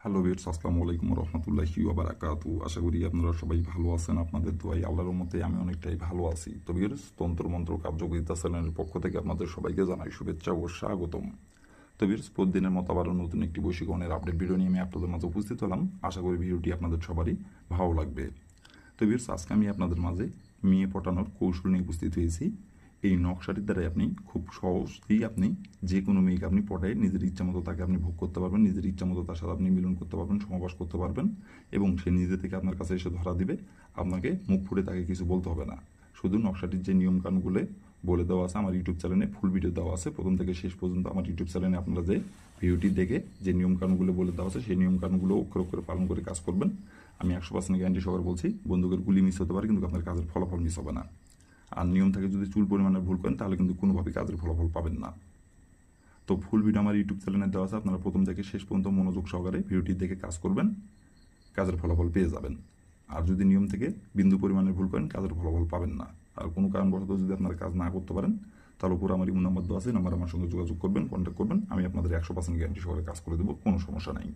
Hello viewers, আসসালামু আলাইকুম রহমতুল্লাহি ওয়া বারাকাতু। আশা করি আপনারা সবাই ভালো আছেন। আপনাদের দোয়ায় আল্লাহর মতে আমি অনেকটাই ভালো আছি। তো ভিউয়ার্স, তন্ত্রমন্ত্র কার্যকরিতা চ্যানেলের পক্ষ থেকে আপনাদের সবাইকে জানাই শুভেচ্ছা ও স্বাগতম। তো ভিউয়ার্স, প্রতিদিনের মতো আবারও নতুন একটি বশীকরণের আপডেট ভিডিও নিয়ে আমি আপনাদের মাঝে উপস্থিত হলাম। আশা করি ভিডিওটি আপনাদের সবারই ভালো লাগবে। তো ভিউয়ার্স, আজকে আমি আপনাদের মাঝে মেয়ে পটানোর কৌশল নিয়ে উপস্থিত হয়েছি। এই নকশাটির দ্বারাই আপনি খুব সহজেই আপনি যে কোনো মেয়েকে আপনি পটায় নিজের ইচ্ছা মতো তাকে আপনি ভোগ করতে পারবেন, নিজের ইচ্ছা মতো তার সাথে আপনি মিলন করতে পারবেন, সমাবাস করতে পারবেন এবং সে নিজে থেকে আপনার কাছে এসে ধরা দিবে। আপনাকে মুখ ফুটে তাকে কিছু বলতে হবে না। শুধু নকশাটির যে নিয়মকানুনগুলো বলে দেওয়া আছে আমার ইউটিউব চ্যানেলে ফুল ভিডিও দেওয়া আছে। প্রথম থেকে শেষ পর্যন্ত আমার ইউটিউব চ্যানেলে আপনারা যে ভিডিওটি দেখে যে নিয়মকানুনগুলো বলে দেওয়া আছে সেই নিয়মকানুনগুলো অক্ষর অক্ষরে পালন করে কাজ করবেন। আমি 100% গ্যারান্টি সহকারে বলছি, বন্দুকের গুলি মিস হতে পারে কিন্তু আপনার কাজের ফলাফল মিস হবে না। আর নিয়ম থাকে যদি চুল পরিমাণে ভুল করেন তাহলে কিন্তু কোনোভাবেই কাজের ফলাফল পাবেন না। তো ফুল ভিডিও আমার ইউটিউব চ্যানেলে দেওয়া আছে, আপনারা প্রথম থেকে শেষ পর্যন্ত মনোযোগ সহকারে ভিডিওটি দেখে কাজ করবেন, কাজের ফলাফল পেয়ে যাবেন। আর যদি নিয়ম থেকে বিন্দু পরিমাণে ভুল করেন কাজের ফলাফল পাবেন না। আর কোনো কারণবশত যদি আপনারা কাজ না করতে পারেন তাহলে উপর আমার ইমো নাম্বার দেওয়া আছে, নাম্বার আমার সঙ্গে যোগাযোগ করবেন, কন্ট্যাক্ট করবেন। আমি আপনাদের 100% গ্যারান্টি সহকারে কাজ করে দেবো, কোনো সমস্যা নাই।